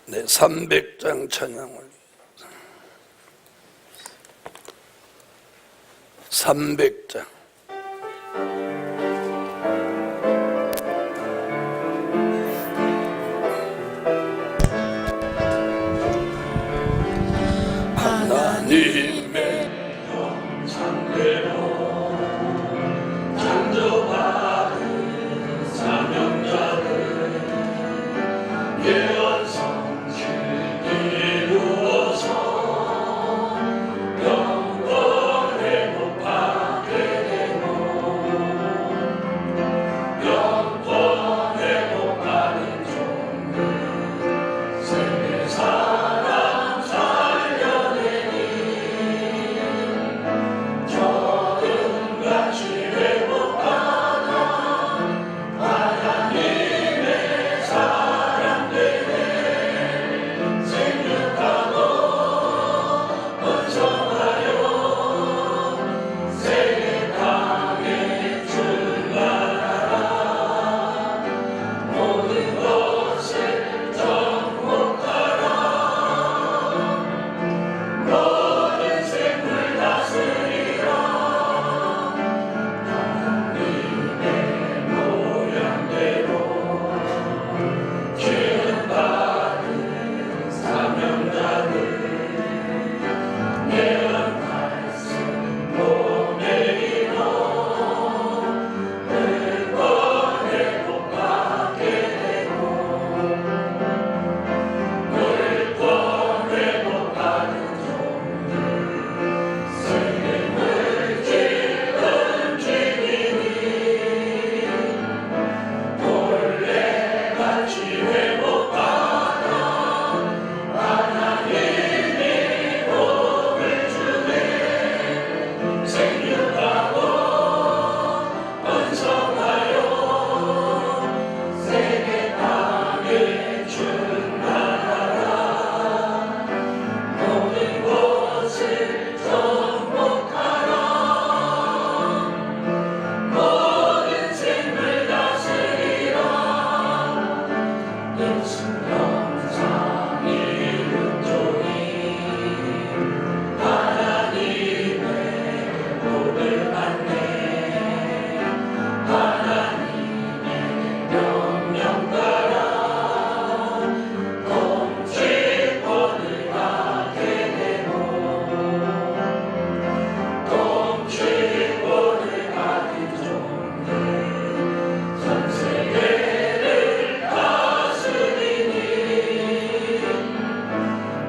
네, 300장 찬양을 300장 하나님의 영창대로 창조받은 사명자를 예언성취 이루어서 영원 회복하게 되고 영원 회복하는 종들 세계 사람 살려내니 적은같이 회복하나 하나님의 사람들을 생육하고 번성하여 세계 땅에 출발하라 모든 것을 정복하라 모든 생물 다스리라 하나님의 모양대로 기름받은 사명자들 예언 말씀 몸에 입어 늙고 회복하게 되고 늙고 회복하는 종들 세계 물질 움직이니 본래같이 회복하라 하나님이 복을 주네 생육하고 번성하여 세계 땅에 충만하라 모든 것을 정복하라 모든 생물 다스리라 예수 영상 이룬 종이 하나님의 복을 받네 하나님의 명령 따라 통치권을 갖게 되고 통치권을 가진 종들 전 세계를 다스리니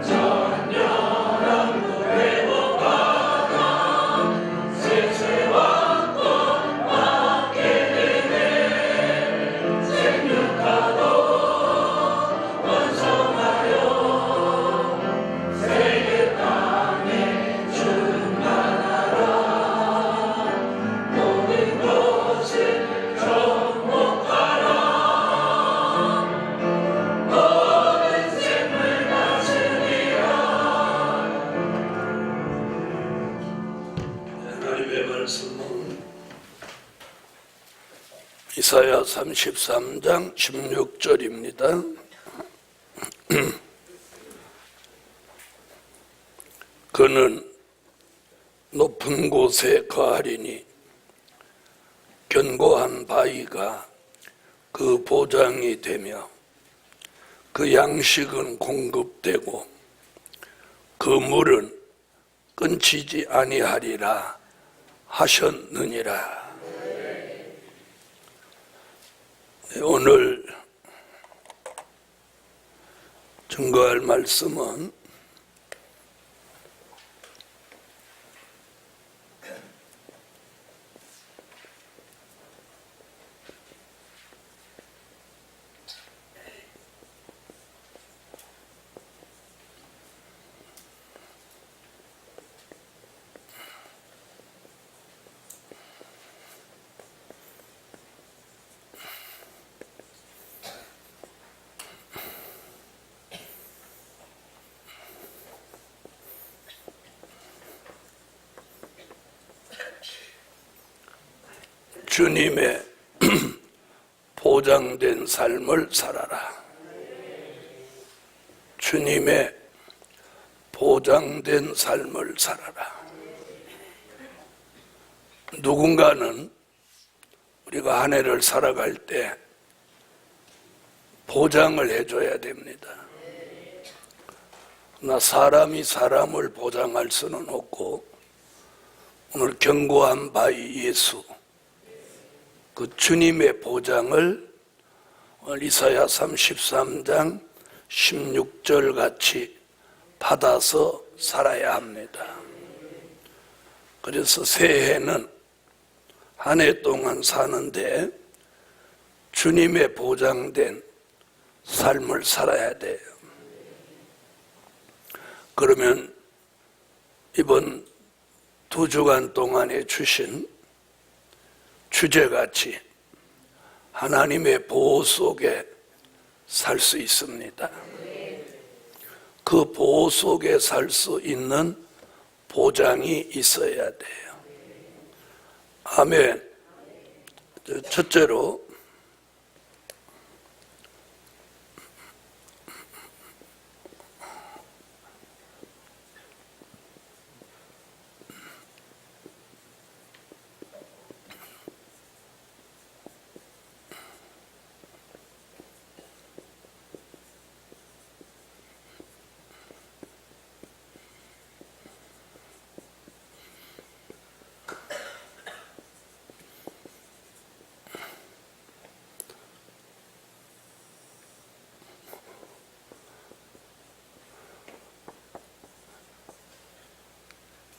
전 열왕국 회복하다 세세 왕권 받게 되네 생육하고 번성하여 세계 땅에 충만하라 모든 것을 정복하라 모든 생물 다스리라 하나님의 말씀은 이사야 33장 16절입니다. 그는 높은 곳에 거하리니 견고한 바위가 그 보장이 되며 그 양식은 공급되고 그 물은 끊치지 아니하리라 하셨느니라. 네, 오늘 증거할 말씀은 주님의 보장된 삶을 살아라. 주님의 보장된 삶을 살아라. 누군가는 우리가 한 해를 살아갈 때 보장을 해줘야 됩니다. 그러나 사람이 사람을 보장할 수는 없고, 오늘 경고한 바위 예수, 그 주님의 보장을 이사야 33장 16절 같이 받아서 살아야 합니다. 그래서 새해는 한 해 동안 사는데 주님의 보장된 삶을 살아야 돼요. 그러면 이번 2주간 동안에 주신 주제같이 하나님의 보호 속에 살 수 있습니다. 그 보호 속에 살 수 있는 보장이 있어야 돼요. 아멘. 첫째로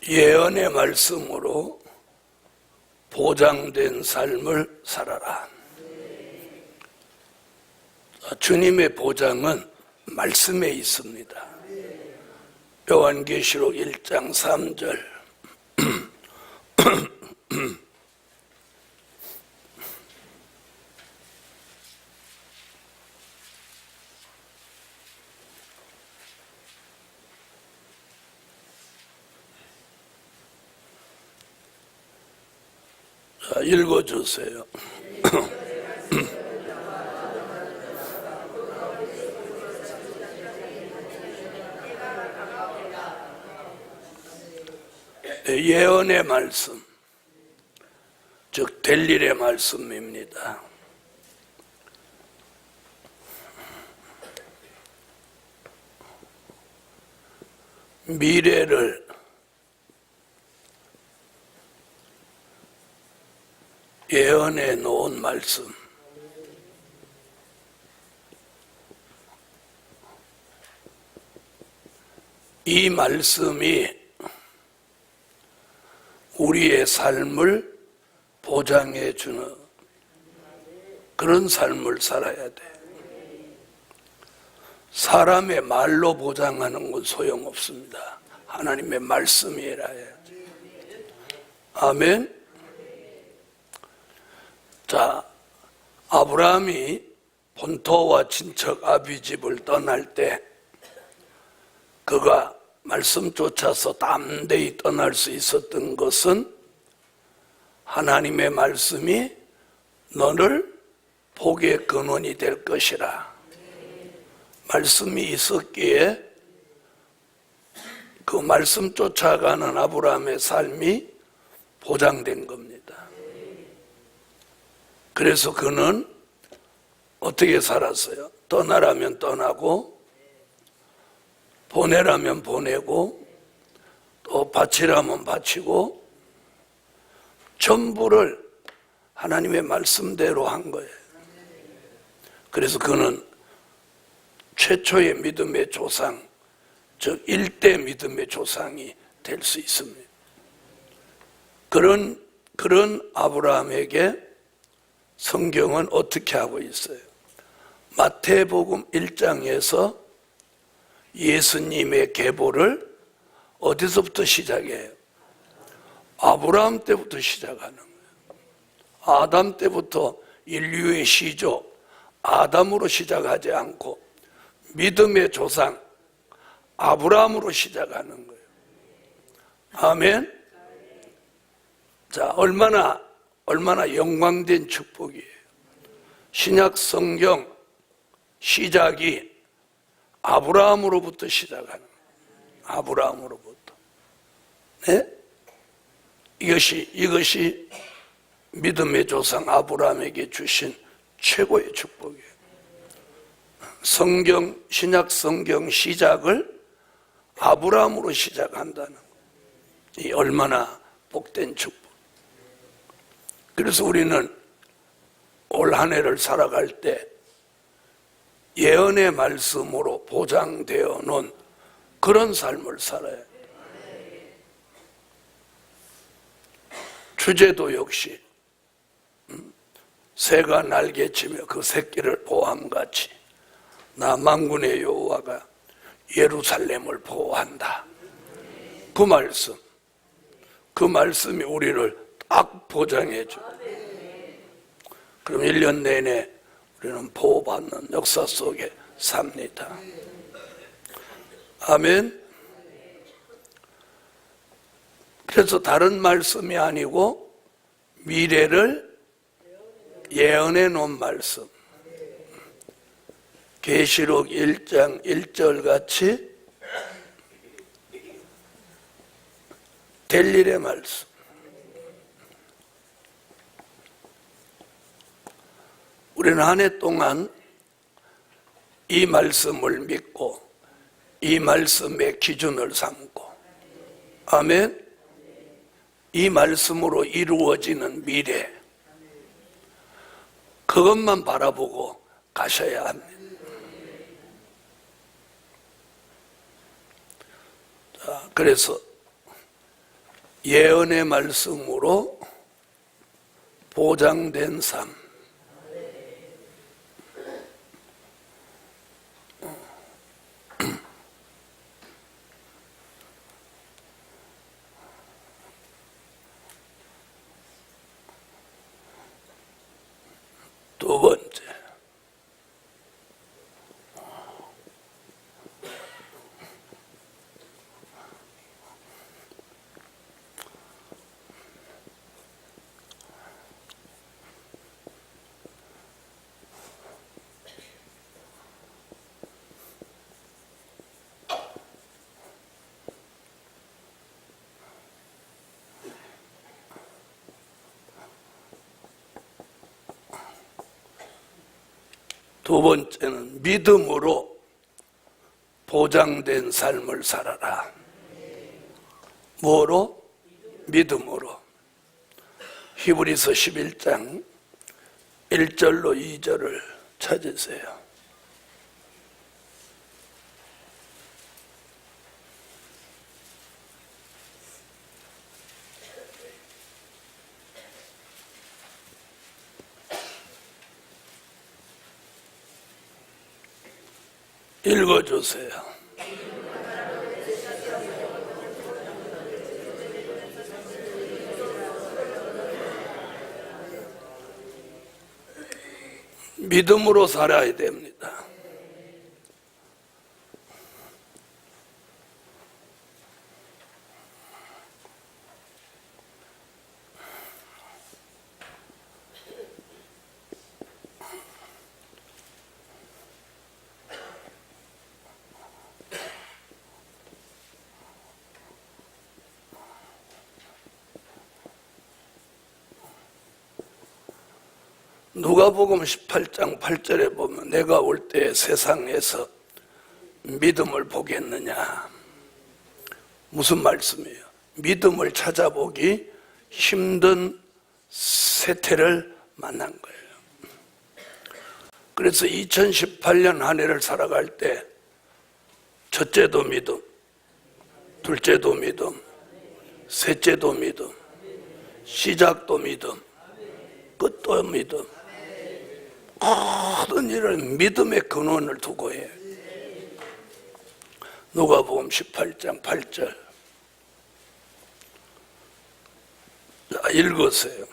예언의 말씀으로 보장된 삶을 살아라. 주님의 보장은 말씀에 있습니다. 요한계시록 1장 3절. 읽어주세요. 예언의 말씀, 즉 될 일의 말씀입니다. 미래를 예언해 놓은 말씀, 이 말씀이 우리의 삶을 보장해 주는 그런 삶을 살아야 돼. 사람의 말로 보장하는 건 소용없습니다. 하나님의 말씀이라 해야지. 아멘. 자, 아브라함이 본토와 친척 아비집을 떠날 때 그가 말씀 쫓아서 담대히 떠날 수 있었던 것은 하나님의 말씀이 너를 복의 근원이 될 것이라 말씀이 있었기에 그 말씀 쫓아가는 아브라함의 삶이 보장된 겁니다. 그래서 그는 어떻게 살았어요? 떠나라면 떠나고 보내라면 보내고 또 바치라면 바치고 전부를 하나님의 말씀대로 한 거예요. 그래서 그는 최초의 믿음의 조상, 즉 일대 믿음의 조상이 될 수 있습니다. 그런 아브라함에게 성경은 어떻게 하고 있어요? 마태복음 1장에서 예수님의 계보를 어디서부터 시작해요? 아브라함 때부터 시작하는 거예요. 아담 때부터 인류의 시조 아담으로 시작하지 않고 믿음의 조상 아브라함으로 시작하는 거예요. 아멘. 자, 얼마나 영광된 축복이에요. 신약 성경 시작이 아브라함으로부터 시작하는, 아브라함으로부터. 네? 이것이 믿음의 조상 아브라함에게 주신 최고의 축복이에요. 신약 성경 시작을 아브라함으로 시작한다는, 이 얼마나 복된 축복. 그래서 우리는 올 한 해를 살아갈 때 예언의 말씀으로 보장되어 놓은 그런 삶을 살아야 돼요. 주제도 역시 새가 날개치며 그 새끼를 보호함같이 나 만군의 여호와가 예루살렘을 보호한다. 그 말씀이 우리를 딱 보장해 줘. 그럼 1년 내내 우리는 보호받는 역사 속에 삽니다. 아멘. 그래서 다른 말씀이 아니고 미래를 예언해 놓은 말씀. 계시록 1장 1절 같이 될 일의 말씀. 우리는 한 해 동안 이 말씀을 믿고 이 말씀의 기준을 삼고, 아멘. 이 말씀으로 이루어지는 미래, 그것만 바라보고 가셔야 합니다. 자, 그래서 예언의 말씀으로 보장된 삶. 두 번째, 두 번째는 믿음으로 보장된 삶을 살아라. 뭐로? 믿음으로. 히브리서 11장 1절로 2절을 찾으세요. 읽어주세요. 믿음으로 살아야 됩니다. 누가복음 18장 8절에 보면 내가 올 때 세상에서 믿음을 보겠느냐. 무슨 말씀이에요? 믿음을 찾아보기 힘든 세태를 만난 거예요. 그래서 2018년 한 해를 살아갈 때 첫째도 믿음, 둘째도 믿음, 셋째도 믿음, 시작도 믿음, 끝도 믿음. 모든 일을 믿음의 근원을 두고 해요. 누가복음 18장 8절. 자, 읽으세요.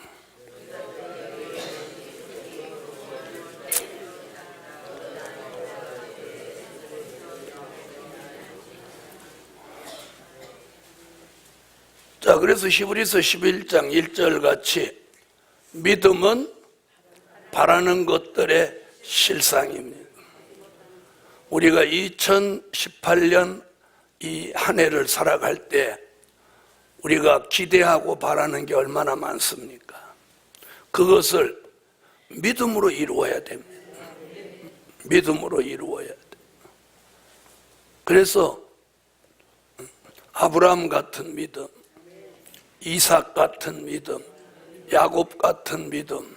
자, 그래서 히브리서 11장 1절 같이 믿음은 바라는 것들의 실상입니다. 우리가 2018년 이 한 해를 살아갈 때 우리가 기대하고 바라는 게 얼마나 많습니까? 그것을 믿음으로 이루어야 됩니다. 믿음으로 이루어야 돼. 그래서 아브라함 같은 믿음, 이삭 같은 믿음, 야곱 같은 믿음,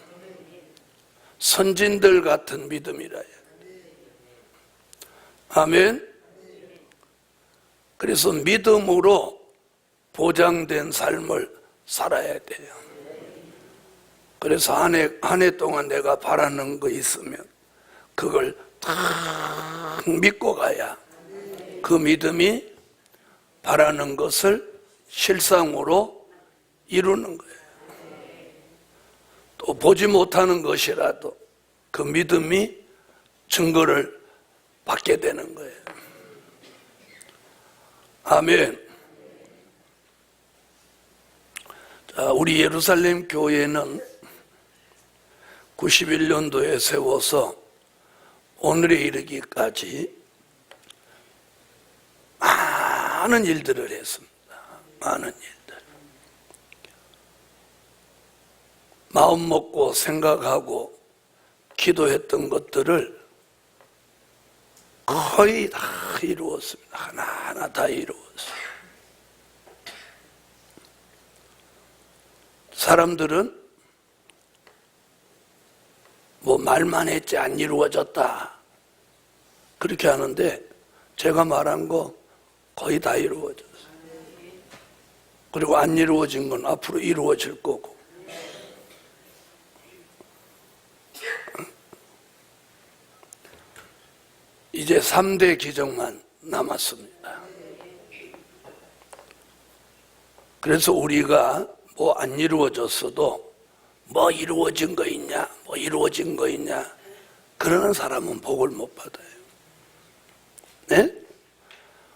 선진들 같은 믿음이라 해요. 아멘. 그래서 믿음으로 보장된 삶을 살아야 돼요. 그래서 한 해 동안 내가 바라는 거 있으면 그걸 딱 믿고 가야 그 믿음이 바라는 것을 실상으로 이루는 거예요. 또 보지 못하는 것이라도 그 믿음이 증거를 받게 되는 거예요. 아멘. 자, 우리 예루살렘 교회는 91년도에 세워서 오늘에 이르기까지 많은 일들을 했습니다. 많은 일들. 마음 먹고 생각하고 기도했던 것들을 거의 다 이루었습니다. 하나하나 다 이루었어요. 사람들은 뭐 말만 했지 안 이루어졌다 그렇게 하는데 제가 말한 거 거의 다 이루어졌어요. 그리고 안 이루어진 건 앞으로 이루어질 거고. 이제 3대 기적만 남았습니다. 그래서 우리가 뭐 안 이루어졌어도 뭐 이루어진 거 있냐, 뭐 이루어진 거 있냐 그러는 사람은 복을 못 받아요. 네?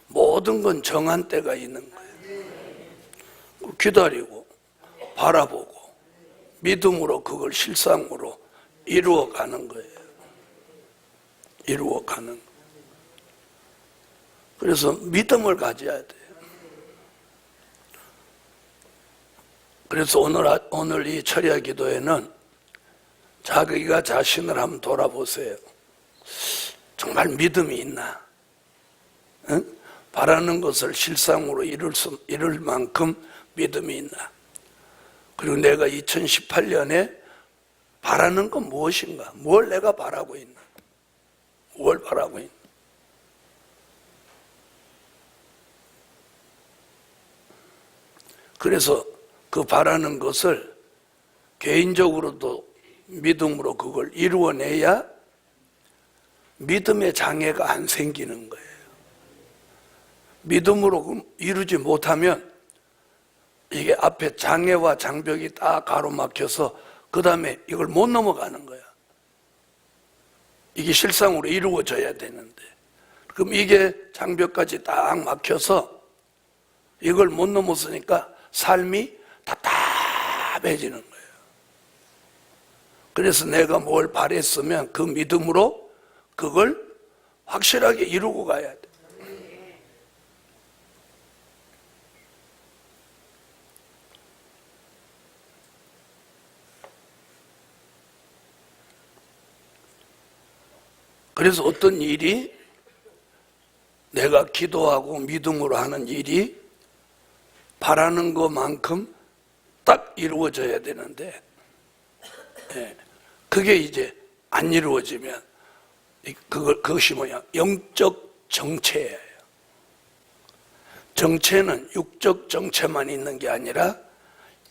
모든 건 정한 때가 있는 거예요. 기다리고 바라보고 믿음으로 그걸 실상으로 이루어가는 거예요. 이루어가는 거예요. 그래서 믿음을 가져야 돼요. 그래서 오늘 이 철야 기도에는 자기가 자신을 한번 돌아보세요. 정말 믿음이 있나? 응? 바라는 것을 실상으로 이룰 만큼 믿음이 있나? 그리고 내가 2018년에 바라는 건 무엇인가? 뭘 내가 바라고 있나? 뭘 바라고 있나? 그래서 그 바라는 것을 개인적으로도 믿음으로 그걸 이루어내야 믿음의 장애가 안 생기는 거예요. 믿음으로 이루지 못하면 이게 앞에 장애와 장벽이 딱 가로막혀서 그 다음에 이걸 못 넘어가는 거야. 이게 실상으로 이루어져야 되는데 그럼 이게 장벽까지 딱 막혀서 이걸 못 넘었으니까 삶이 답답해지는 거예요. 그래서 내가 뭘 바랬으면 그 믿음으로 그걸 확실하게 이루고 가야 돼. 그래서 어떤 일이 내가 기도하고 믿음으로 하는 일이 바라는 것만큼 딱 이루어져야 되는데 그게 이제 안 이루어지면 그것이 뭐야? 영적 정체예요. 정체는 육적 정체만 있는 게 아니라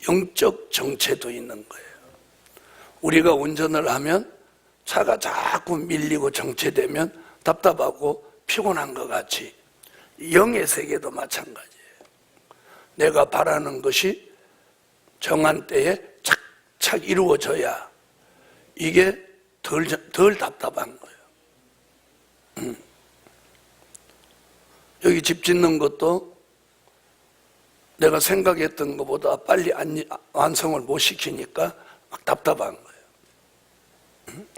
영적 정체도 있는 거예요. 우리가 운전을 하면 차가 자꾸 밀리고 정체되면 답답하고 피곤한 것 같이 영의 세계도 마찬가지예요. 내가 바라는 것이 정한 때에 착착 이루어져야 이게 덜 답답한 거예요. 여기 집 짓는 것도 내가 생각했던 것보다 빨리 완성을 못 시키니까 막 답답한 거예요.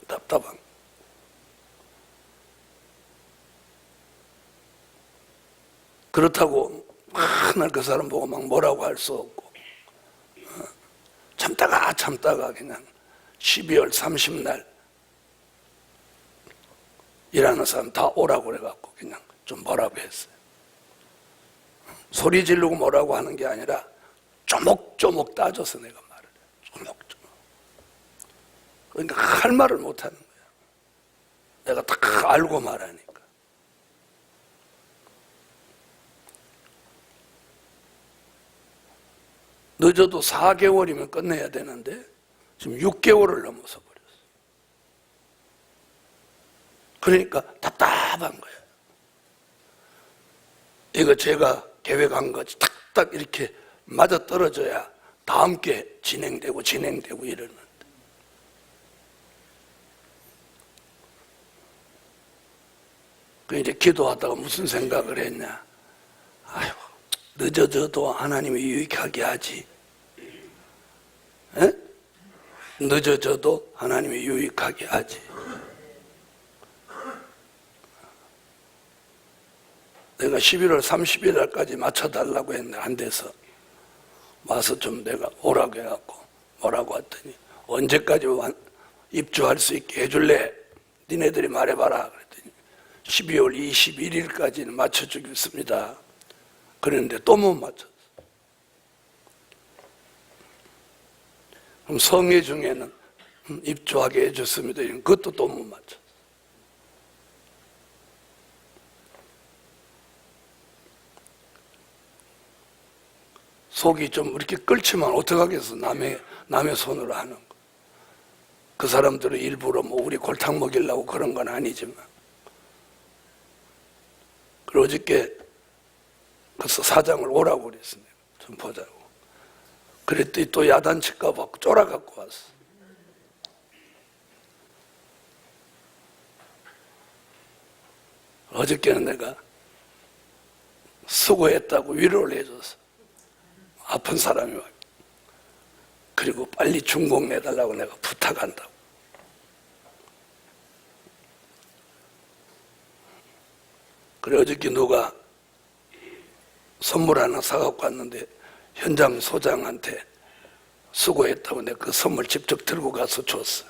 답답한. 그렇다고 맨날 그 사람 보고 막 뭐라고 할 수 없고, 참다가 그냥 12월 30날 일하는 사람 다 오라고 그래갖고 그냥 좀 뭐라고 했어요. 소리 지르고 뭐라고 하는 게 아니라 쪼목쪼목 따져서 내가 말을 해요. 쪼목쪼목. 그러니까 할 말을 못 하는 거야. 내가 다 알고 말하니까. 늦어도 4개월이면 끝내야 되는데 지금 6개월을 넘어서 버렸어. 그러니까 답답한 거야. 이거 제가 계획한 거지 탁탁 이렇게 맞아떨어져야 다음 게 진행되고 이러는데, 그 이제 기도하다가 무슨 생각을 했냐. 아이고, 늦어져도 하나님이 유익하게 하지. 에? 늦어져도 하나님이 유익하게 하지. 내가 11월 30일 날까지 맞춰달라고 했는데 안 돼서 와서 좀 내가 오라고 해갖고 뭐라고 했더니 언제까지 입주할 수 있게 해줄래? 니네들이 말해봐라. 그랬더니 12월 21일까지는 맞춰주겠습니다. 그랬는데 또 못 맞췄어. 그럼 성회 중에는 입주하게 해줬습니다. 그것도 또 못 맞췄어. 속이 좀 이렇게 끓지만 어떡하겠어. 남의 손으로 하는 거. 그 사람들은 일부러 뭐 우리 골탕 먹이려고 그런 건 아니지만. 그리고 어저께 그래서 사장을 오라고 그랬습니다. 좀 보자고. 그랬더니 또 야단칠까 봐 쫄아갖고 왔어. 어저께는 내가 수고했다고 위로를 해줬어. 아픈 사람이 와. 그리고 빨리 준공 내달라고 내가 부탁한다고. 그래 어저께 누가 선물 하나 사갖고 왔는데 현장 소장한테 수고했다고 내가 그 선물 직접 들고 가서 줬어.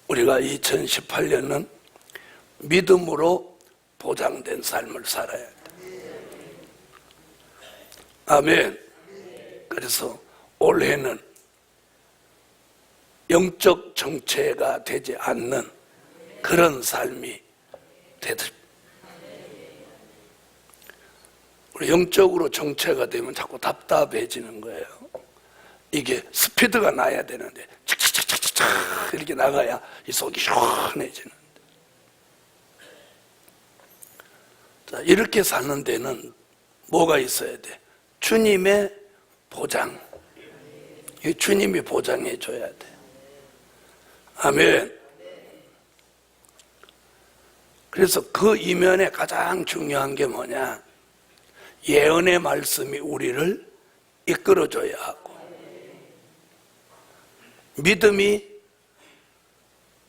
우리가 2018년은 믿음으로 보장된 삶을 살아야 돼. 아멘. 그래서 올해는 영적 정체가 되지 않는 그런 삶이 되듯. 우리 영적으로 정체가 되면 자꾸 답답해지는 거예요. 이게 스피드가 나야 되는데 착착착착착 이렇게 나가야 이 속이 시원해지는. 자, 이렇게 사는 데는 뭐가 있어야 돼? 주님의 보장. 주님이 보장해 줘야 돼. 아멘. 그래서 그 이면에 가장 중요한 게 뭐냐? 예언의 말씀이 우리를 이끌어줘야 하고, 믿음이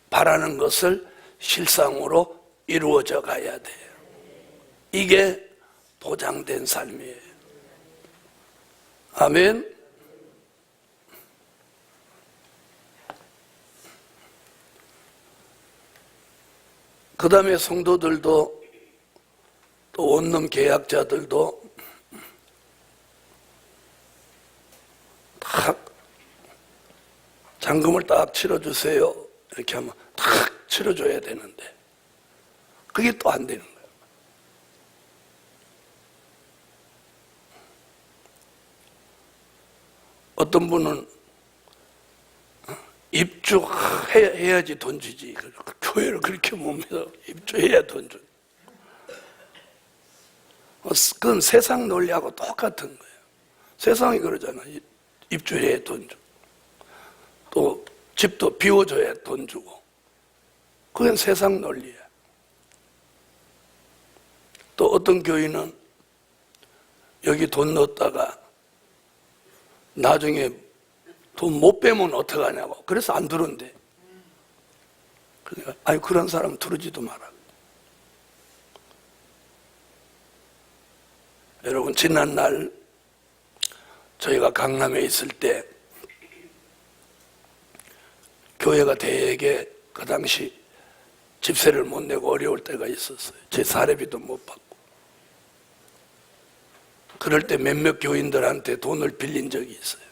바라는 것을 실상으로 이루어져 가야 돼요. 이게 보장된 삶이에요. 아멘. 그 다음에 성도들도 또 원룸 계약자들도 딱 잔금을 딱 치러주세요. 이렇게 하면 딱 치러줘야 되는데 그게 또 안 되는 거예요. 어떤 분은 입주해야지 돈 주지. 교회를 그렇게 못 믿어. 입주해야 돈 줘. 그건 세상 논리하고 똑같은 거예요. 세상이 그러잖아. 입주해야 돈 줘. 또 집도 비워줘야 돈 주고. 그건 세상 논리야. 또 어떤 교인은 여기 돈 넣었다가 나중에 돈 못 빼면 어떡하냐고. 그래서 안 들은데. 그러니까 아니 그런 사람 들으지도 마라. 여러분 지난날 저희가 강남에 있을 때 교회가 되게 그 당시 집세를 못 내고 어려울 때가 있었어요. 제 사례비도 못 받고. 그럴 때 몇몇 교인들한테 돈을 빌린 적이 있어요.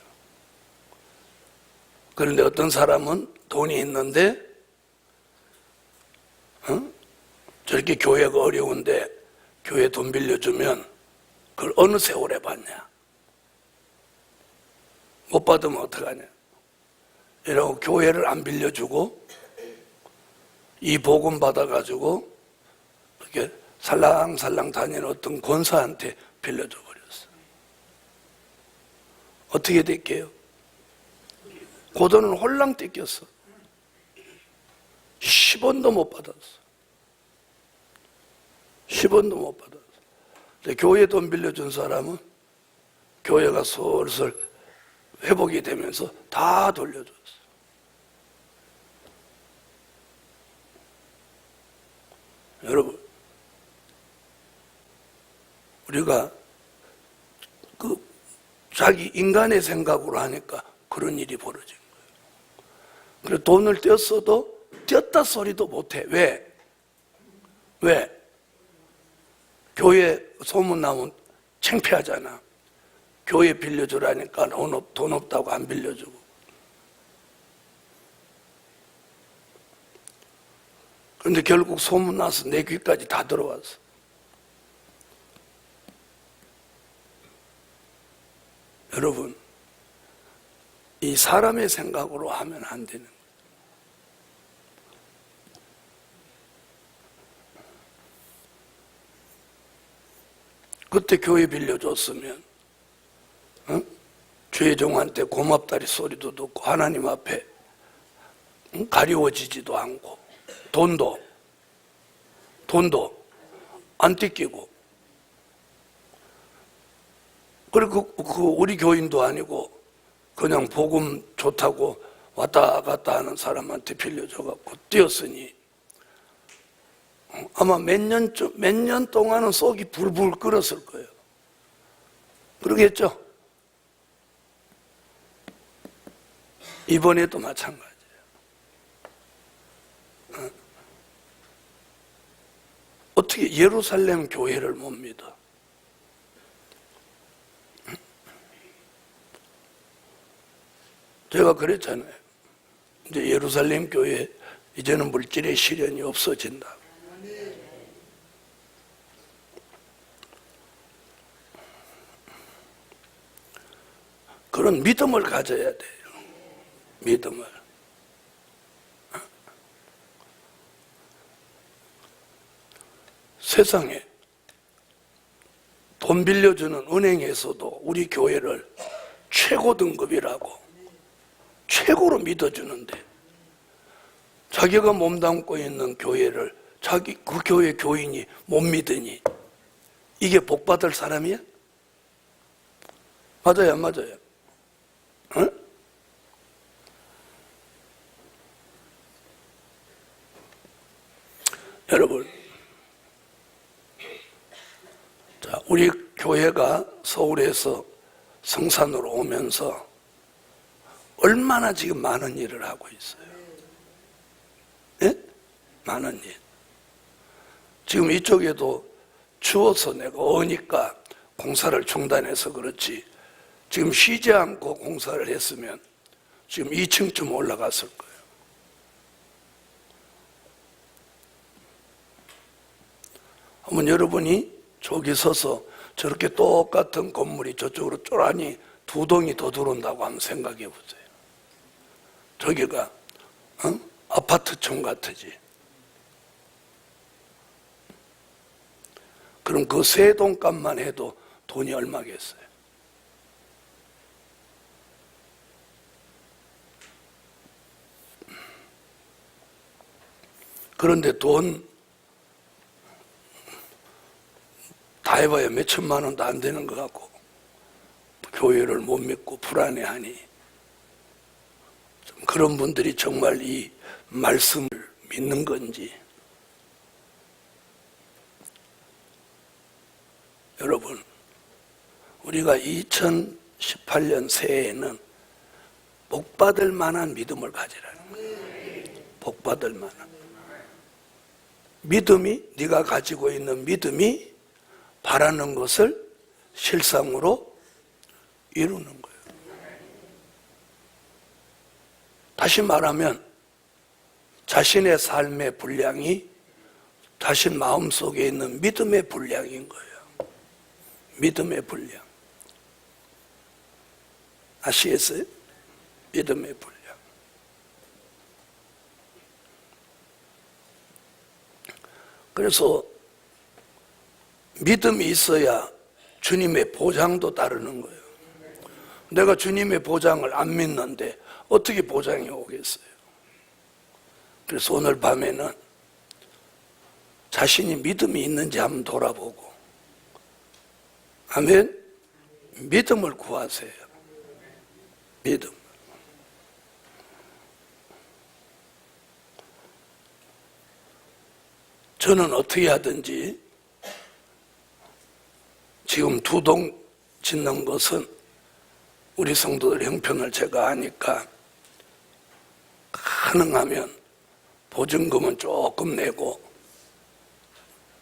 그런데 어떤 사람은 돈이 있는데 저렇게 교회가 어려운데 교회 돈 빌려주면 그걸 어느 세월에 받냐? 못 받으면 어떡하냐? 이러고 교회를 안 빌려주고 이 복음 받아가지고 이렇게 살랑살랑 다니는 어떤 권사한테 빌려줘 버렸어. 어떻게 될게요? 그 돈은 홀랑 뜯겼어. 10원도 못 받았어. 10원도 못 받았어. 근데 교회 돈 빌려준 사람은 교회가 솔솔 회복이 되면서 다 돌려줬어. 여러분, 우리가 자기 인간의 생각으로 하니까 그런 일이 벌어진 거예요. 그래 돈을 떼었어도 떼었다 소리도 못해. 왜? 교회 소문 나면 창피하잖아. 교회 빌려주라니까 돈 없다고 안 빌려주고. 그런데 결국 소문 나서 내 귀까지 다 들어왔어. 여러분, 이 사람의 생각으로 하면 안 되는 거예요. 그때 교회 빌려줬으면 죄종한테 고맙다리 소리도 듣고 하나님 앞에 가리워지지도 않고 돈도 안 뜯기고, 그리고 우리 교인도 아니고 그냥 복음 좋다고 왔다 갔다 하는 사람한테 빌려줘갖고 뛰었으니 아마 몇 년 동안은 속이 불불 끓었을 거예요. 그러겠죠? 이번에도 마찬가지예요. 어떻게 예루살렘 교회를 못 믿어? 제가 그랬잖아요. 이제 예루살렘 교회 이제는 물질의 시련이 없어진다. 그런 믿음을 가져야 돼요. 믿음을. 세상에 돈 빌려주는 은행에서도 우리 교회를 최고 등급이라고 최고로 믿어주는데 자기가 몸담고 있는 교회를 그 교회 교인이 못 믿으니 이게 복받을 사람이야? 맞아요, 안 맞아요? 응? 여러분, 자, 우리 교회가 서울에서 성산으로 오면서 얼마나 지금 많은 일을 하고 있어요. 예? 많은 일. 지금 이쪽에도 추워서 내가 오니까 공사를 중단해서 그렇지 지금 쉬지 않고 공사를 했으면 지금 2층쯤 올라갔을 거예요. 한번 여러분이 저기 서서 저렇게 똑같은 건물이 저쪽으로 쪼라니 2동이 더 들어온다고 한번 생각해 보세요. 저기가 아파트촌 같으지. 그럼 그 3동 값만 해도 돈이 얼마겠어요? 그런데 돈 다 해봐야 몇 천만 원도 안 되는 것 같고 교회를 못 믿고 불안해하니 그런 분들이 정말 이 말씀을 믿는 건지. 여러분, 우리가 2018년 새해에는 복받을 만한 믿음을 가지라는 거예요. 복받을 만한 믿음이, 네가 가지고 있는 믿음이 바라는 것을 실상으로 이루는 거예요. 다시 말하면 자신의 삶의 분량이 자신 마음속에 있는 믿음의 분량인 거예요. 믿음의 분량. 아시겠어요? 믿음의 분량. 그래서 믿음이 있어야 주님의 보장도 따르는 거예요. 내가 주님의 보장을 안 믿는데 어떻게 보장이 오겠어요? 그래서 오늘 밤에는 자신이 믿음이 있는지 한번 돌아보고, 아멘? 믿음을 구하세요. 믿음. 저는 어떻게 하든지 지금 두 동 짓는 것은 우리 성도들 형편을 제가 아니까 가능하면 보증금은 조금 내고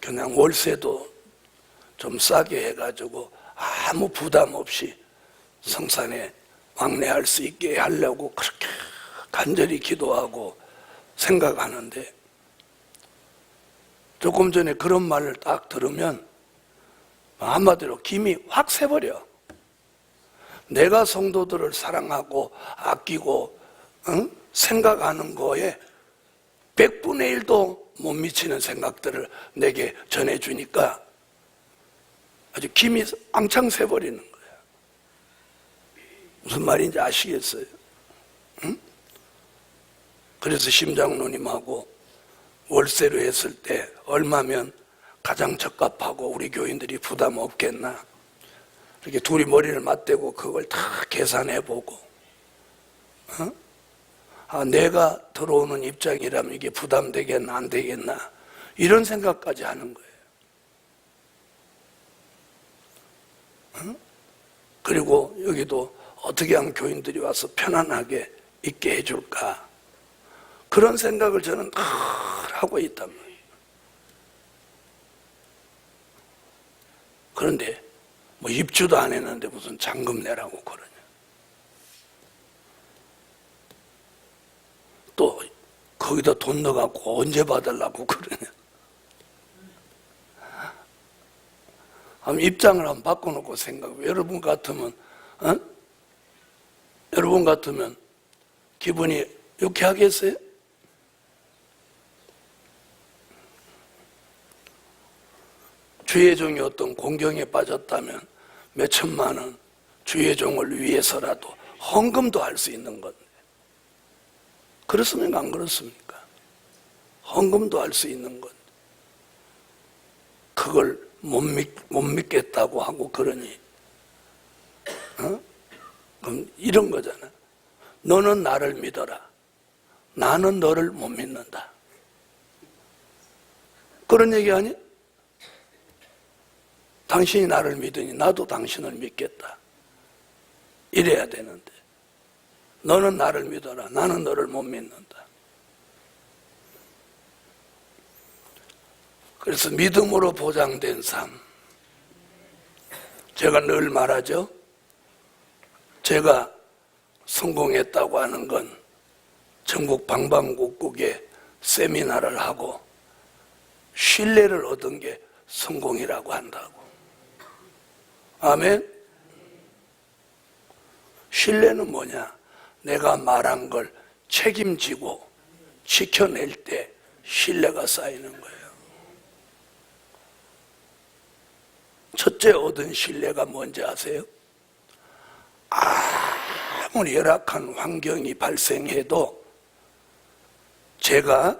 그냥 월세도 좀 싸게 해가지고 아무 부담 없이 성산에 왕래할 수 있게 하려고 그렇게 간절히 기도하고 생각하는데, 조금 전에 그런 말을 딱 들으면 한마디로 김이 확 새버려. 내가 성도들을 사랑하고 아끼고 생각하는 거에 100분의 1도 못 미치는 생각들을 내게 전해주니까 아주 김이 왕창 새버리는 거야. 무슨 말인지 아시겠어요? 응? 그래서 심장로님하고 월세로 했을 때 얼마면 가장 적합하고 우리 교인들이 부담 없겠나, 이렇게 둘이 머리를 맞대고 그걸 다 계산해보고, 내가 들어오는 입장이라면 이게 부담되겠나 안 되겠나, 이런 생각까지 하는 거예요. 그리고 여기도 어떻게 하면 교인들이 와서 편안하게 있게 해줄까, 그런 생각을 저는 늘 하고 있단 말이에요. 그런데 뭐 입주도 안 했는데 무슨 잔금 내라고 그러냐. 또 거기다 돈 넣어갖고 언제 받으려고 그러냐. 한번 입장을 한번 바꿔놓고 생각해. 여러분 같으면 여러분 같으면 기분이 유쾌하겠어요? 주의 종이 어떤 공경에 빠졌다면 몇 천만 원 주의 종을 위해서라도 헌금도 할 수 있는 건데, 그렇습니까? 안 그렇습니까? 헌금도 할 수 있는 건데 그걸 못 믿겠다고 하고 그러니, 그럼 이런 거잖아. 너는 나를 믿어라, 나는 너를 못 믿는다. 그런 얘기 아니야? 당신이 나를 믿으니 나도 당신을 믿겠다, 이래야 되는데, 너는 나를 믿어라, 나는 너를 못 믿는다. 그래서 믿음으로 보장된 삶, 제가 늘 말하죠. 제가 성공했다고 하는 건 전국 방방곡곡에 세미나를 하고 신뢰를 얻은 게 성공이라고 한다고. 아멘? 신뢰는 뭐냐? 내가 말한 걸 책임지고 지켜낼 때 신뢰가 쌓이는 거예요. 첫째 얻은 신뢰가 뭔지 아세요? 아무리 열악한 환경이 발생해도 제가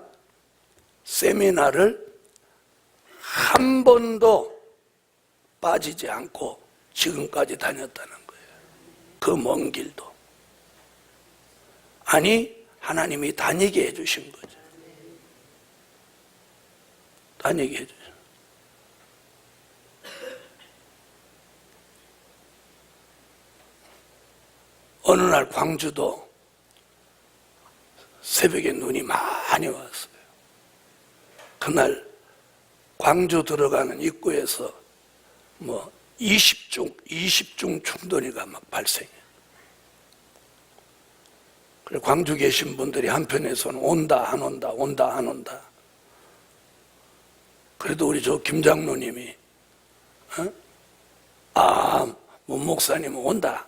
세미나를 한 번도 빠지지 않고 지금까지 다녔다는 거예요. 그 먼 길도. 아니, 하나님이 다니게 해주신 거죠. 다니게 해주죠. 어느 날 광주도 새벽에 눈이 많이 왔어요. 그날 광주 들어가는 입구에서 20중 충돌이가 막 발생해요. 그래 광주 계신 분들이 한편에서는 온다 안 온다 온다 안 온다. 그래도 우리 저 김 장로님이 문 목사님은 온다.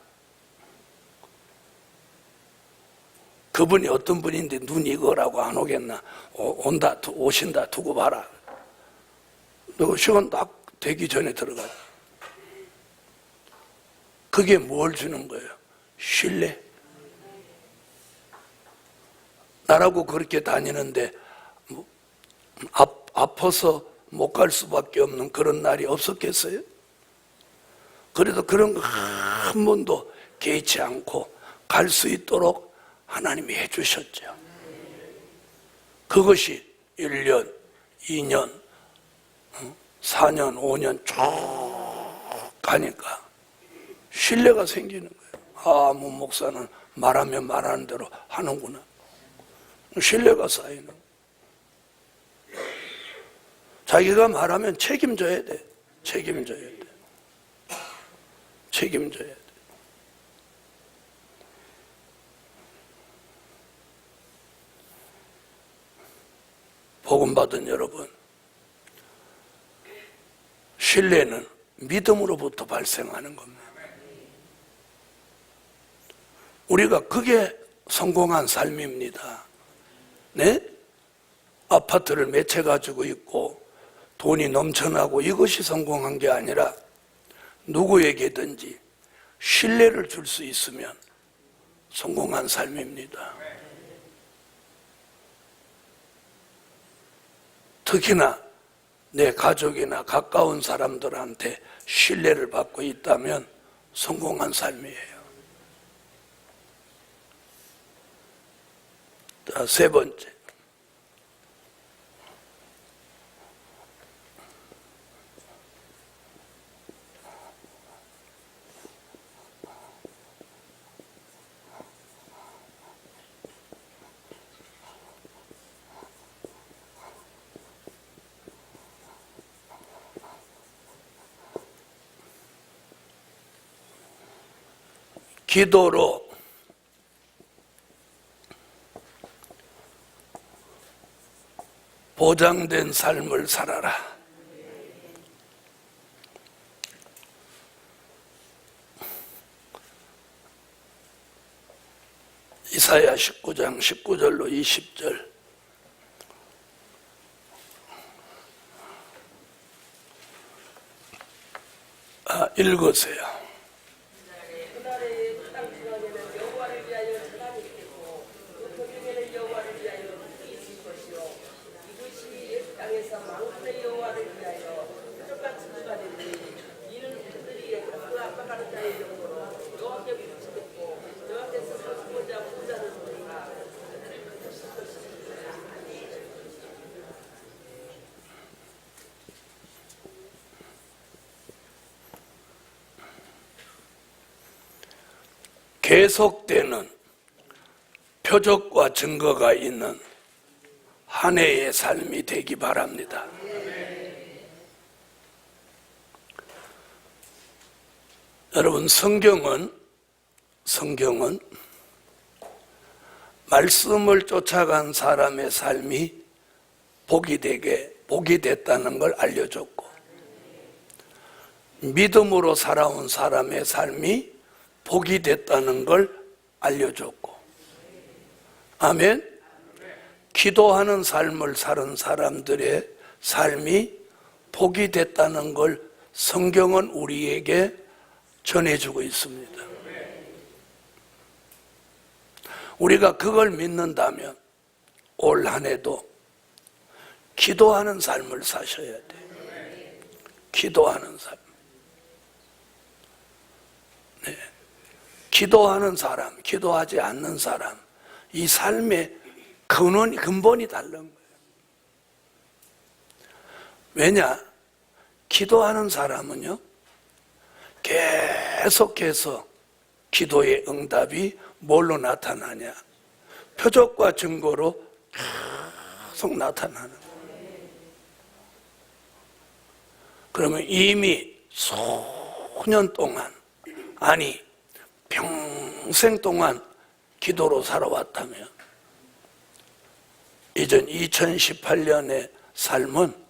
그분이 어떤 분인데 눈이 이거라고 안 오겠나. 온다 오신다 두고 봐라. 너 시간 딱 되기 전에 들어가자. 그게 뭘 주는 거예요? 신뢰. 나라고 그렇게 다니는데 아파서 못 갈 수밖에 없는 그런 날이 없었겠어요? 그래도 그런 거 한 번도 개의치 않고 갈 수 있도록 하나님이 해주셨죠. 그것이 1년, 2년, 4년, 5년 쭉 가니까 신뢰가 생기는 거예요. 문 목사는 말하면 말하는 대로 하는구나. 신뢰가 쌓이는 거예요. 자기가 말하면 책임져야 돼. 책임져야 돼. 책임져야 돼. 복음 받은 여러분, 신뢰는 믿음으로부터 발생하는 겁니다. 우리가 그게 성공한 삶입니다. 네? 아파트를 몇 채 가지고 있고 돈이 넘쳐나고 이것이 성공한 게 아니라 누구에게든지 신뢰를 줄 수 있으면 성공한 삶입니다. 특히나 내 가족이나 가까운 사람들한테 신뢰를 받고 있다면 성공한 삶이에요. 자, 세 번째. 기도로 보장된 삶을 살아라. 이사야 19장 19절로 20절 읽으세요. 계속되는 표적과 증거가 있는 한 해의 삶이 되기 바랍니다. 여러분, 성경은 말씀을 쫓아간 사람의 삶이 복이 됐다는 걸 알려줬고, 믿음으로 살아온 사람의 삶이 복이 됐다는 걸 알려줬고, 아멘. 기도하는 삶을 사는 사람들의 삶이 복이 됐다는 걸 성경은 우리에게 전해주고 있습니다. 우리가 그걸 믿는다면 올 한 해도 기도하는 삶을 사셔야 돼요. 기도하는 삶. 네. 기도하는 사람, 기도하지 않는 사람, 이 삶의 근본이 다른 거예요. 왜냐? 기도하는 사람은요, 계속해서 기도의 응답이 뭘로 나타나냐? 표적과 증거로 계속 나타나는 거예요. 그러면 이미 수년 동안, 아니 평생 동안 기도로 살아왔다면 이전 2018년의 삶은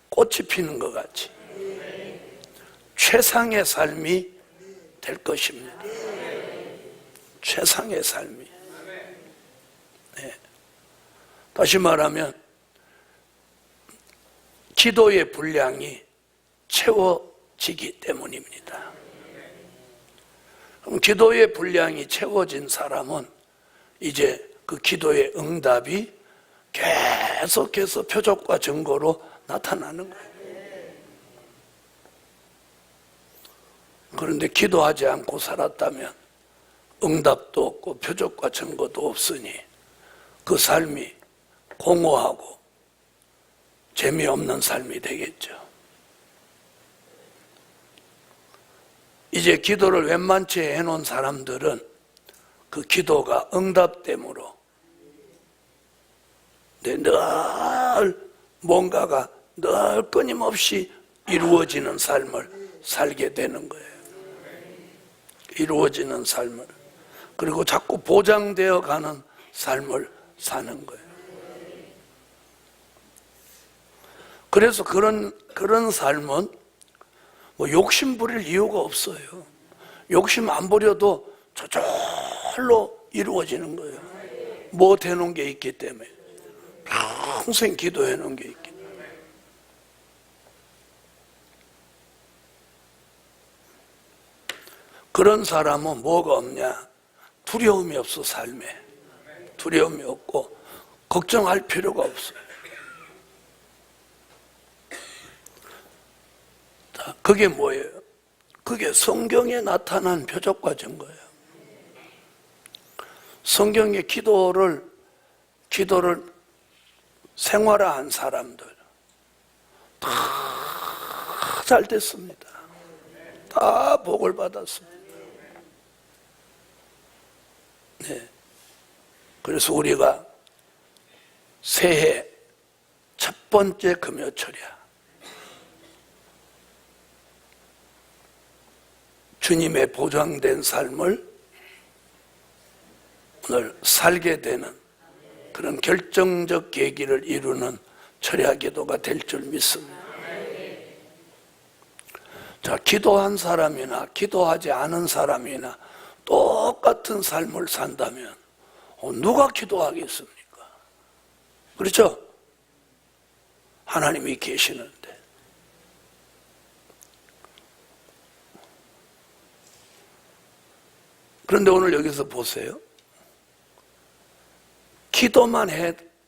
꽃이 피는 것 같이 최상의 삶이 될 것입니다. 최상의 삶이. 네. 다시 말하면 기도의 분량이 채워지기 때문입니다. 그럼 기도의 분량이 채워진 사람은 이제 그 기도의 응답이 계속해서 표적과 증거로 나타나는 거예요. 그런데 기도하지 않고 살았다면 응답도 없고 표적과 증거도 없으니 그 삶이 공허하고 재미없는 삶이 되겠죠. 이제 기도를 웬만치 해놓은 사람들은 그 기도가 응답됨으로 늘 뭔가가 늘 끊임없이 이루어지는 삶을 살게 되는 거예요. 이루어지는 삶을. 그리고 자꾸 보장되어 가는 삶을 사는 거예요. 그래서 그런 삶은 뭐 욕심 부릴 이유가 없어요. 욕심 안 부려도 저절로 이루어지는 거예요. 뭐 되는 게 있기 때문에. 평생 기도해 놓은 게 있기 때문에. 그런 사람은 뭐가 없냐? 두려움이 없어, 삶에. 두려움이 없고 걱정할 필요가 없어요. 자, 그게 뭐예요? 그게 성경에 나타난 표적과 증거예요. 성경의 기도를 생활화한 사람들 다 잘 됐습니다. 다 복을 받았습니다. 네. 그래서 우리가 새해 첫 번째 금요철이야. 주님의 보장된 삶을 오늘 살게 되는 그런 결정적 계기를 이루는 철야 기도가 될 줄 믿습니다. 자, 기도한 사람이나 기도하지 않은 사람이나 똑같은 삶을 산다면 누가 기도하겠습니까? 그렇죠? 하나님이 계시는데. 그런데 오늘 여기서 보세요. 기도만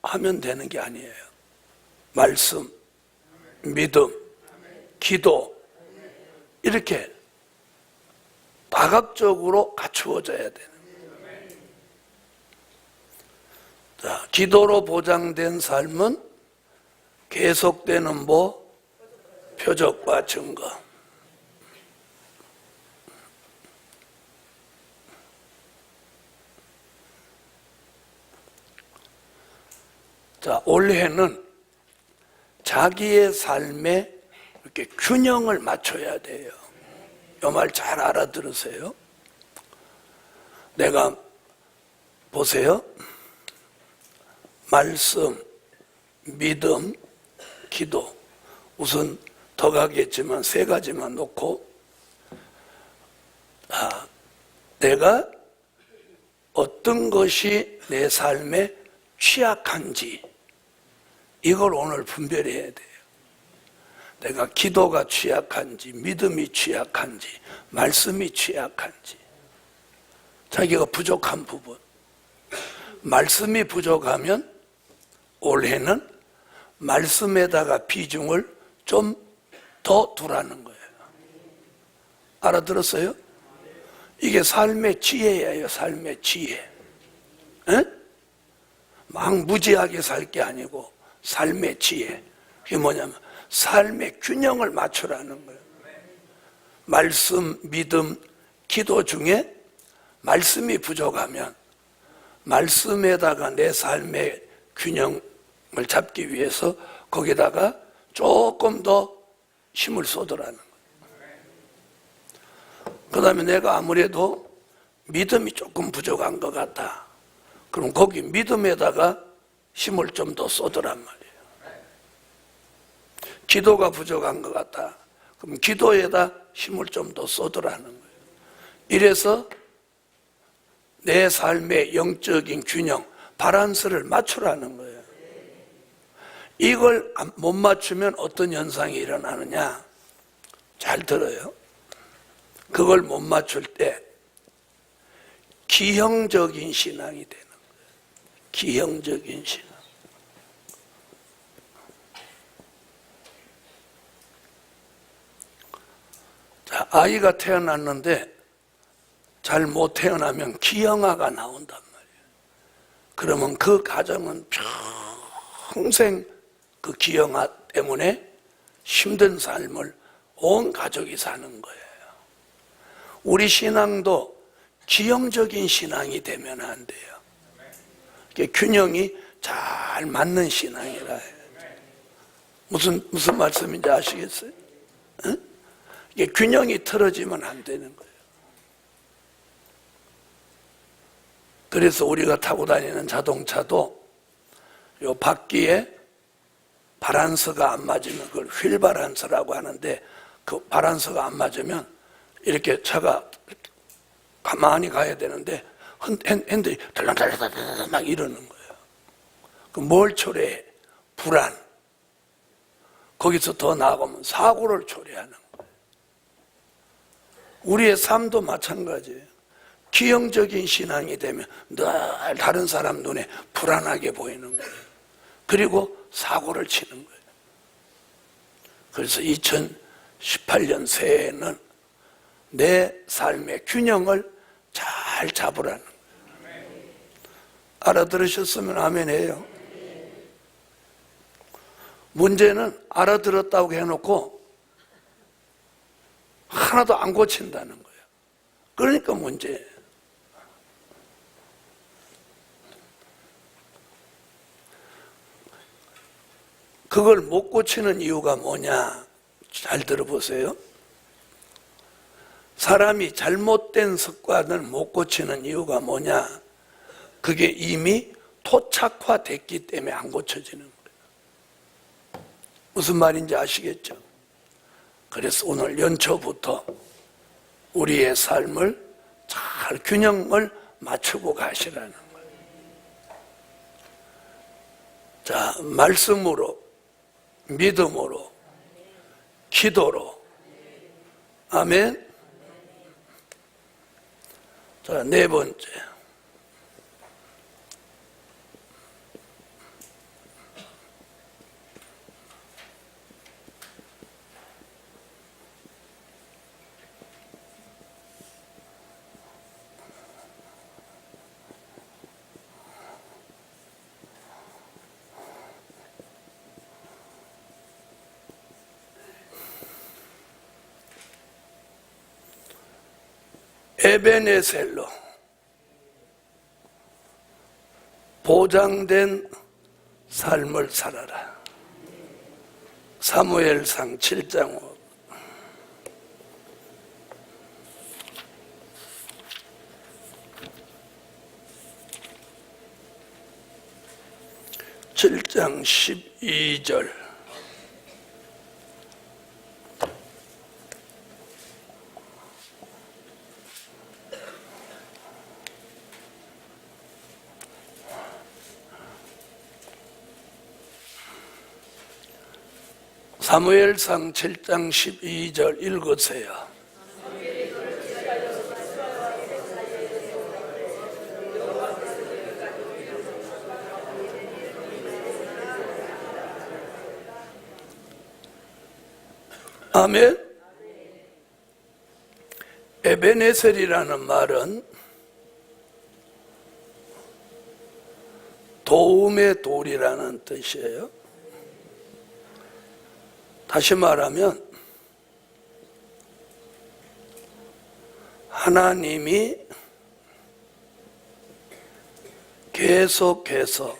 하면 되는 게 아니에요. 말씀, 믿음, 기도 이렇게 다각적으로 갖추어져야 되는 거예요. 자, 기도로 보장된 삶은 계속되는 표적과 증거. 자, 올해는 자기의 삶에 이렇게 균형을 맞춰야 돼요. 이 말 잘 알아들으세요. 내가 보세요. 말씀, 믿음, 기도. 우선 더 가겠지만 세 가지만 놓고 내가 어떤 것이 내 삶에 취약한지 이걸 오늘 분별해야 돼요. 내가 기도가 취약한지, 믿음이 취약한지, 말씀이 취약한지, 자기가 부족한 부분. 말씀이 부족하면 올해는 말씀에다가 비중을 좀 더 두라는 거예요. 알아들었어요? 이게 삶의 지혜예요, 삶의 지혜. 에? 막 무지하게 살 게 아니고 삶의 지혜. 그게 뭐냐면 삶의 균형을 맞추라는 거예요. 말씀, 믿음, 기도 중에 말씀이 부족하면 말씀에다가 내 삶의 균형을 잡기 위해서 거기다가 조금 더 힘을 쏟으라는 거예요. 그 다음에 내가 아무래도 믿음이 조금 부족한 것 같다. 그럼 거기 믿음에다가 힘을 좀 더 쏟으란 말이에요. 기도가 부족한 것 같다. 그럼 기도에다 힘을 좀 더 쏟으라는 거예요. 이래서 내 삶의 영적인 균형, 바란스를 맞추라는 거예요. 이걸 못 맞추면 어떤 현상이 일어나느냐? 잘 들어요. 그걸 못 맞출 때 기형적인 신앙이 되는 거예요. 기형적인 신앙. 자, 아이가 태어났는데 잘 못 태어나면 기형아가 나온단 말이에요. 그러면 그 가정은 평생 그 기형아 때문에 힘든 삶을 온 가족이 사는 거예요. 우리 신앙도 기형적인 신앙이 되면 안 돼요. 균형이 잘 맞는 신앙이라 해요. 무슨 말씀인지 아시겠어요? 응? 이게 균형이 틀어지면 안 되는 거예요. 그래서 우리가 타고 다니는 자동차도 요 바퀴에 바란스가 안 맞으면 그걸 휠 바란스라고 하는데 그 바란스가 안 맞으면 이렇게 차가 가만히 가야 되는데 핸들이 달랑달랑 막 이러는 거예요. 그 뭘 초래해? 불안. 거기서 더 나아가면 사고를 초래하는 거예요. 우리의 삶도 마찬가지예요. 기형적인 신앙이 되면 늘 다른 사람 눈에 불안하게 보이는 거예요. 그리고 사고를 치는 거예요. 그래서 2018년 새해에는 내 삶의 균형을 잘 잡으라는 거예요. 알아들으셨으면 아멘 해요. 문제는 알아들었다고 해놓고 하나도 안 고친다는 거예요. 그러니까 문제예요. 그걸 못 고치는 이유가 뭐냐? 잘 들어보세요. 사람이 잘못된 습관을 못 고치는 이유가 뭐냐? 그게 이미 토착화됐기 때문에 안 고쳐지는 거예요. 무슨 말인지 아시겠죠? 그래서 오늘 연초부터 우리의 삶을 잘 균형을 맞추고 가시라는 거예요. 자, 말씀으로, 믿음으로, 기도로. 아멘. 자, 네 번째. 에베네셀로 보장된 삶을 살아라. 사무엘상 7장 5. (7장 12절) 사무엘상 7장 12절 읽으세요. 아멘. 에베네셀이라는 말은 도움의 돌이라는 뜻이에요. 다시 말하면 하나님이 계속해서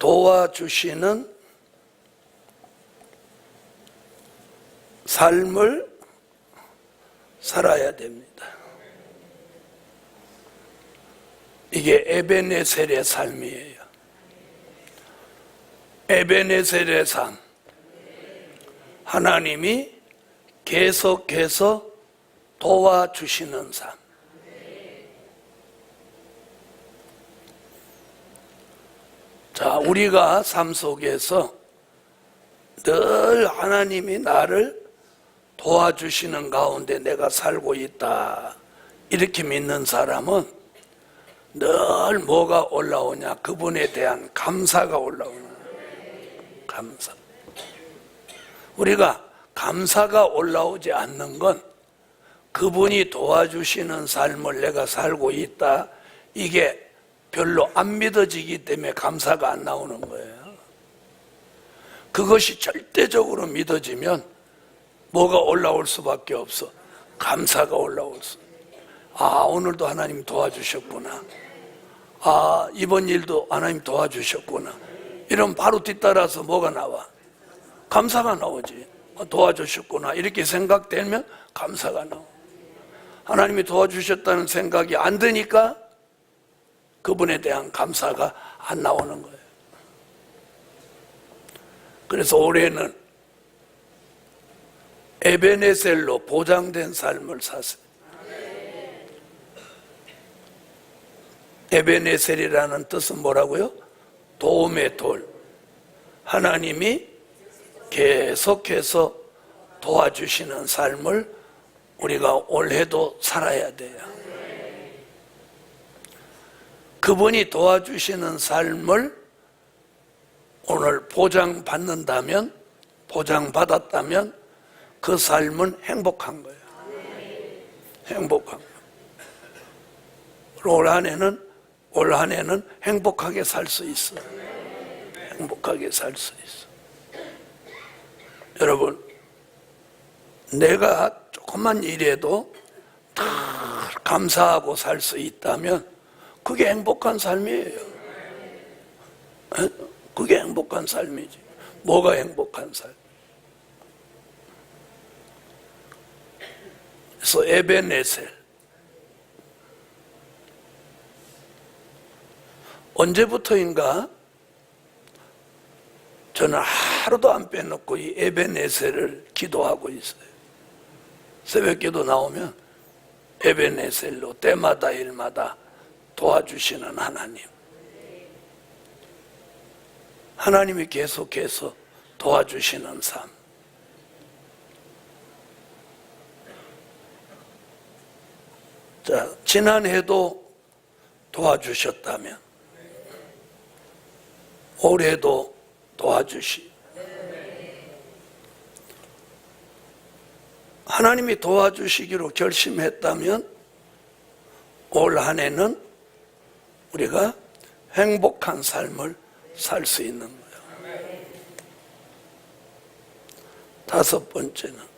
도와주시는 삶을 살아야 됩니다. 이게 에베네셀의 삶이에요. 에베네셀의 삶. 하나님이 계속해서 도와주시는 삶. 자, 우리가 삶 속에서 늘 하나님이 나를 도와주시는 가운데 내가 살고 있다, 이렇게 믿는 사람은 늘 뭐가 올라오냐? 그분에 대한 감사가 올라오는 거예요. 감사. 우리가 감사가 올라오지 않는 건 그분이 도와주시는 삶을 내가 살고 있다, 이게 별로 안 믿어지기 때문에 감사가 안 나오는 거예요. 그것이 절대적으로 믿어지면 뭐가 올라올 수밖에 없어? 감사가 올라올 수. 아, 오늘도 하나님 도와주셨구나. 아, 이번 일도 하나님 도와주셨구나. 이러면 바로 뒤따라서 뭐가 나와? 감사가 나오지. 도와주셨구나 이렇게 생각되면 감사가 나와. 하나님이 도와주셨다는 생각이 안 드니까 그분에 대한 감사가 안 나오는 거예요. 그래서 올해는 에베네셀로 보장된 삶을 사세요. 에베네셀이라는 뜻은 뭐라고요? 도움의 돌. 하나님이 계속해서 도와주시는 삶을 우리가 올해도 살아야 돼요. 그분이 도와주시는 삶을 오늘 보장받는다면, 보장받았다면 그 삶은 행복한 거예요. 행복한 거예요. 올 한 해는 행복하게 살 수 있어. 행복하게 살 수 있어. 여러분, 내가 조금만 일해도 다 감사하고 살 수 있다면 그게 행복한 삶이에요. 그게 행복한 삶이지. 뭐가 행복한 삶? 그래서 에베네셀. 언제부터인가 저는 하루도 안 빼놓고 이 에베네셀을 기도하고 있어요. 새벽기도 나오면 에베네셀로 때마다 일마다 도와주시는 하나님. 하나님이 계속해서 도와주시는 삶. 자, 지난해도 도와주셨다면 올해도 하나님이 도와주시기로 결심했다면 올 한 해는 우리가 행복한 삶을 살 수 있는 거예요. 다섯 번째는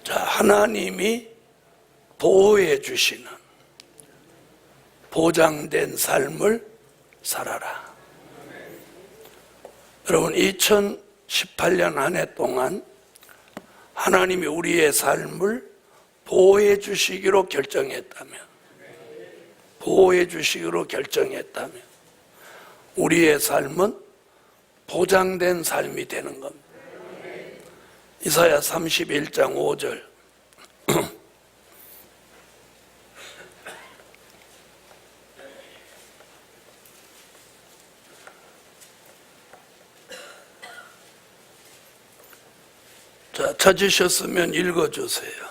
하나님이 보호해 주시는 보장된 삶을 살아라. 여러분, 2018년 한 해 동안 하나님이 우리의 삶을 보호해 주시기로 결정했다면, 우리의 삶은 보장된 삶이 되는 겁니다. 이사야 31장 5절 찾으셨으면 읽어주세요.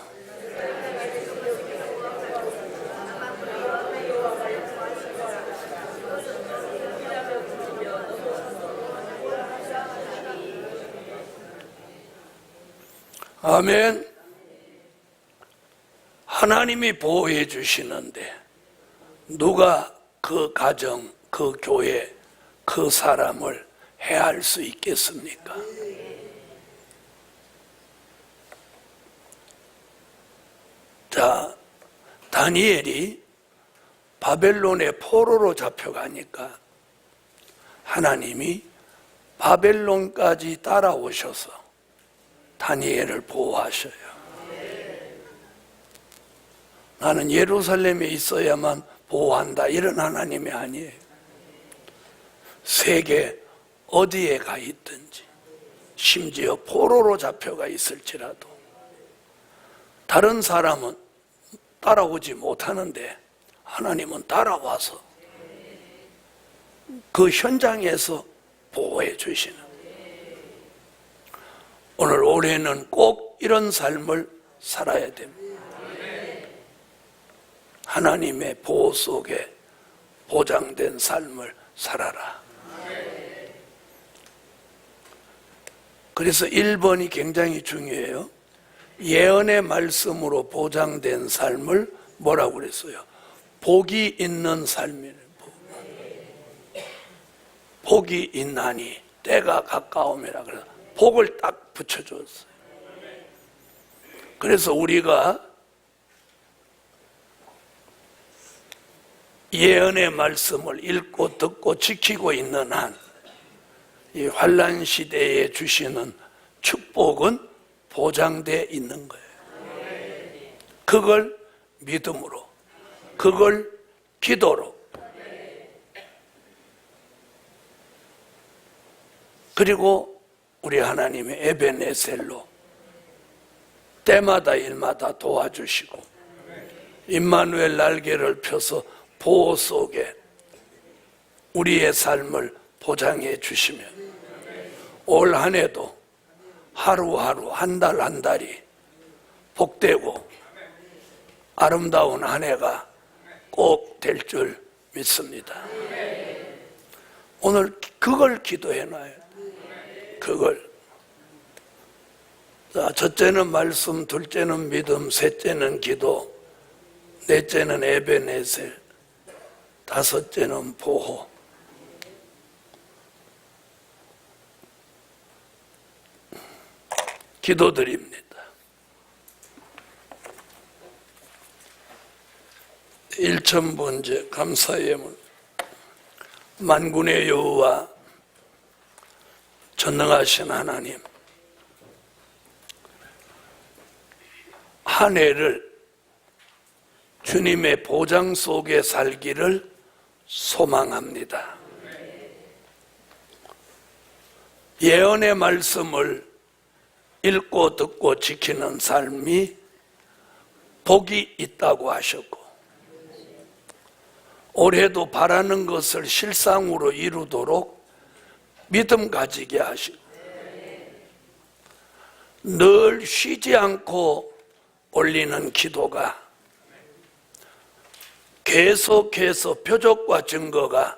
아멘. 하나님이 보호해 주시는데 누가 그 가정, 그 교회, 그 사람을 해할 수 있겠습니까? 자, 다니엘이 바벨론의 포로로 잡혀가니까 하나님이 바벨론까지 따라오셔서 다니엘을 보호하셔요. 나는 예루살렘에 있어야만 보호한다, 이런 하나님이 아니에요. 세계 어디에 가 있든지, 심지어 포로로 잡혀가 있을지라도 다른 사람은 따라오지 못하는데 하나님은 따라와서 그 현장에서 보호해 주시는, 오늘 올해는 꼭 이런 삶을 살아야 됩니다. 하나님의 보호 속에 보장된 삶을 살아라. 그래서 1번이 굉장히 중요해요. 예언의 말씀으로 보장된 삶을 뭐라고 그랬어요? 복이 있는 삶이에요. 복이 있나니 때가 가까움이라 그래서 복을 딱 붙여줬어요. 그래서 우리가 예언의 말씀을 읽고 듣고 지키고 있는 한, 이 환난 시대에 주시는 축복은 보장되어 있는 거예요. 그걸 믿음으로, 그걸 기도로, 그리고 우리 하나님의 에베네셀로 때마다 일마다 도와주시고 임마누엘 날개를 펴서 보호 속에 우리의 삶을 보장해 주시면 올 한 해도 하루하루, 한 달 한 달이 복되고 아름다운 한 해가 꼭 될 줄 믿습니다. 오늘 그걸 기도해놔요. 그걸. 자, 첫째는 말씀, 둘째는 믿음, 셋째는 기도, 넷째는 에베네셀, 다섯째는 보호. 기도드립니다. 1,000번째 감사의 예물. 만군의 여호와 전능하신 하나님, 한 해를 주님의 보장 속에 살기를 소망합니다. 예언의 말씀을 읽고 듣고 지키는 삶이 복이 있다고 하셨고, 올해도 바라는 것을 실상으로 이루도록 믿음 가지게 하시고, 늘 쉬지 않고 올리는 기도가 계속해서 표적과 증거가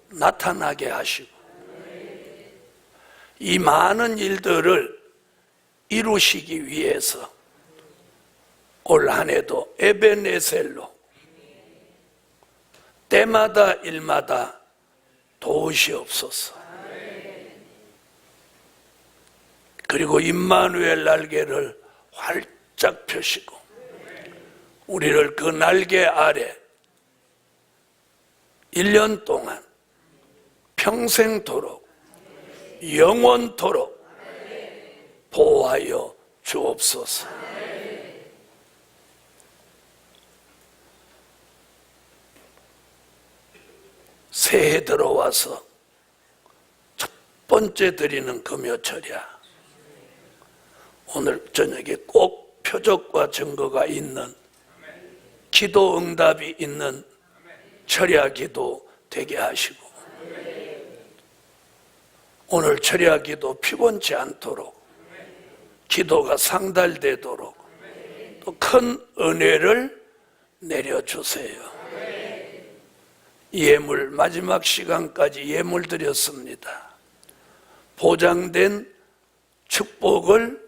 나타나게 하시고, 이 많은 일들을 이루시기 위해서 올 한 해도 에베네셀로 때마다 일마다 도우시옵소서. 그리고 임마누엘 날개를 활짝 펴시고 우리를 그 날개 아래 1년 동안 평생토록 영원토록 보호하여 주옵소서. 새해 들어와서 첫 번째 드리는 금요철이야. 오늘 저녁에 꼭 표적과 증거가 있는, 기도 응답이 있는 철야 기도 되게 하시고, 오늘 철야 기도 피곤치 않도록 기도가 상달되도록 또 큰 은혜를 내려주세요. 예물, 마지막 시간까지 예물 드렸습니다. 보장된 축복을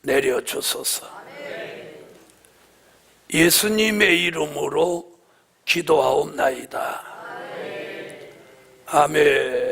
내려주소서. 예수님의 이름으로 기도하옵나이다. 아멘.